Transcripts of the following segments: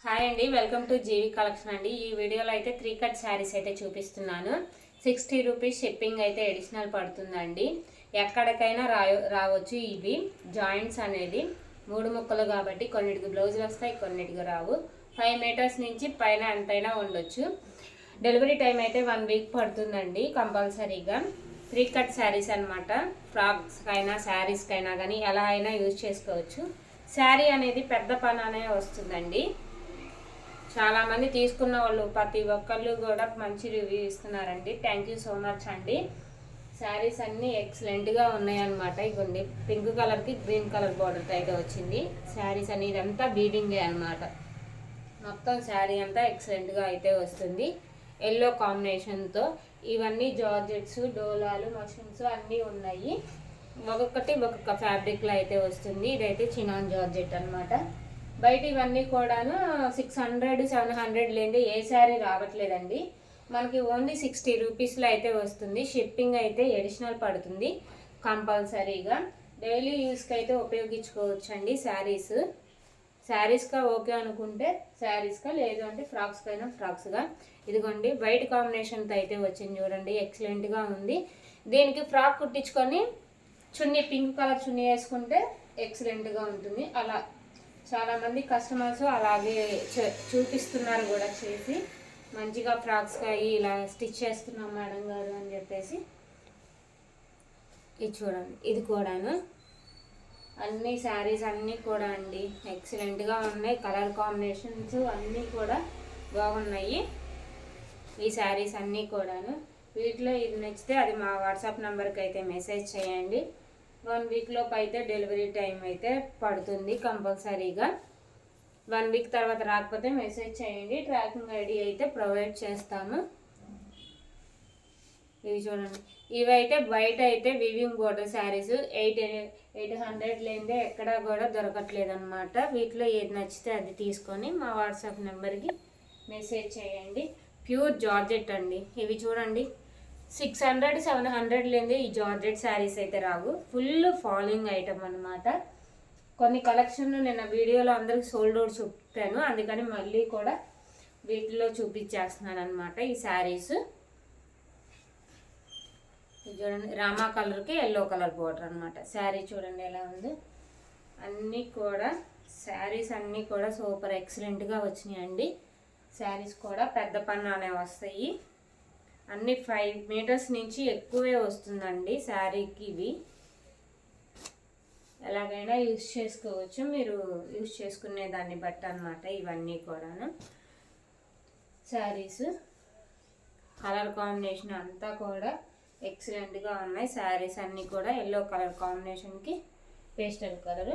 Hi అండి, welcome to G V collection అండి. ఈ వీడియోలో అయితే 3 కట్ శారీస్ అయితే చూపిస్తున్నాను. 60 రూపీస్ షిప్పింగ్ అయితే అడిషనల్ పడుతుందండి. ఎక్కడికైనా రావచ్చు. ఇవి జాయింట్స్ అనేది 3 ముక్కలు కాబట్టి కొన్నిటికి బ్లౌజులు వస్తాయి, కొన్నిటికి రావు. 5 మీటర్స్ నుంచి పైన ఎంతైనా ఉండొచ్చు. డెలివరీ టైం అయితే 1 వీక్ పడుతుందండి కంపల్సరీగా. 3 కట్ శారీస్ అనమాట. ఫ్రాక్స్కైనా శారీస్కైనా కానీ ఎలా అయినా యూజ్ చేసుకోవచ్చు. శారీ అనేది పెద్ద పని వస్తుందండి. చాలామంది తీసుకున్న వాళ్ళు ప్రతి ఒక్కళ్ళు కూడా మంచి రివ్యూ ఇస్తున్నారండి. థ్యాంక్ యూ సో మచ్ అండి. శారీస్ అన్నీ ఎక్సలెంట్గా ఉన్నాయన్నమాట. ఇవ్వండి, పింక్ కలర్కి గ్రీన్ కలర్ బార్డర్ అయితే వచ్చింది. శారీస్ అన్ని ఇదంతా బీడింగే అనమాట. మొత్తం శారీ అంతా ఎక్సలెంట్గా అయితే వస్తుంది. ఎల్లో కాంబినేషన్తో ఇవన్నీ జార్జెట్స్, డోలాలు, మష్రూమ్స్ అన్నీ ఉన్నాయి. ఒక్కొక్కటి ఒక్కొక్క ఫ్యాబ్రిక్లో అయితే వస్తుంది. ఇదైతే చినాన్ జార్జెట్ అనమాట. బయట ఇవన్నీ కూడాను 600, 700 లేని ఏ శారీ రావట్లేదండి. మనకి ఓన్లీ 60 రూపీస్లో అయితే వస్తుంది. షిప్పింగ్ అయితే అడిషనల్ పడుతుంది కంపల్సరీగా. డైలీ యూస్కి అయితే ఉపయోగించుకోవచ్చండి శారీస్గా ఓకే అనుకుంటే శారీస్గా, లేదు అంటే ఫ్రాక్స్కైనా ఫ్రాక్స్గా. ఇదిగోండి, వైట్ కాంబినేషన్తో అయితే వచ్చింది చూడండి, ఎక్సలెంట్గా ఉంది. దీనికి ఫ్రాక్ కుట్టించుకొని చున్నీ పింక్ కలర్ చున్నీ వేసుకుంటే ఎక్సలెంట్గా ఉంటుంది. అలా చాలామంది కస్టమర్స్ అలాగే చూపిస్తున్నారు కూడా, చేసి మంచిగా ఫ్రాక్స్గా ఇలా స్టిచ్ చేస్తున్నాం మేడం గారు అని చెప్పేసి. ఇది చూడండి, ఇది కూడాను అన్ని శారీస్ అన్నీ కూడా అండి ఎక్సలెంట్గా ఉన్నాయి. కలర్ కాంబినేషన్స్ అన్నీ కూడా బాగున్నాయి. ఈ శారీస్ అన్నీ కూడాను. వీటిలో ఇది నచ్చితే అది మా వాట్సాప్ నెంబర్కి అయితే మెసేజ్ చేయండి. 1 వీక్లోపు అయితే డెలివరీ టైం అయితే పడుతుంది కంపల్సరీగా. 1 వీక్ తర్వాత రాకపోతే మెసేజ్ చేయండి. ట్రాకింగ్ ఐడి అయితే ప్రొవైడ్ చేస్తాము. ఇవి చూడండి, ఇవైతే బయట అయితే వివింగ్ బోర్డర్ శారీస్ 800 లేనిదే ఎక్కడా కూడా దొరకట్లేదు అనమాట. వీటిలో ఏది నచ్చితే అది తీసుకొని మా వాట్సాప్ నెంబర్కి మెసేజ్ చేయండి. ప్యూర్ జార్జెట్ అండి. ఇవి చూడండి, 600, 700 లేని ఈ జార్జెట్ శారీస్ అయితే రావు. ఫుల్ ఫాలోయింగ్ ఐటమ్ అనమాట. కొన్ని కలెక్షన్లు నిన్న వీడియోలో అందరికి సోల్డ్ అవుట్ చూపాను, అందుకని మళ్ళీ కూడా వీటిలో చూపించేస్తున్నాను అనమాట. ఈ శారీస్ చూడండి, రామా కలర్కి ఎల్లో కలర్ బోర్డర్ అనమాట. శారీ చూడండి ఎలా ఉంది. అన్నీ కూడా శారీస్ అన్నీ కూడా సూపర్ ఎక్సలెంట్గా వచ్చినాయండి. శారీస్ కూడా పెద్ద పన్నానే వస్తాయి. అన్ని 5 మీటర్స్ నుంచి ఎక్కువే వస్తుందండి శారీకి. ఇవి ఎలాగైనా యూజ్ చేసుకోవచ్చు, మీరు యూజ్ చేసుకునే దాన్ని బట్టి అనమాట. ఇవన్నీ కూడాను శారీస్ కలర్ కాంబినేషన్ అంతా కూడా ఎక్సలెంట్గా ఉన్నాయి. శారీస్ అన్నీ కూడా ఎల్లో కలర్ కాంబినేషన్కి పేస్టల్ కలర్,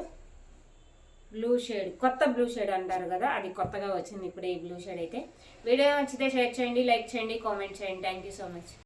బ్లూ షేడ్, కొత్త బ్లూ షేడ్ అంటారు కదా, అది కొత్తగా వచ్చింది ఇప్పుడు ఈ బ్లూ షేడ్ అయితే. వీడియో నచ్చితే షేర్ చేయండి, లైక్ చేయండి, కామెంట్ చేయండి. Thank you so much.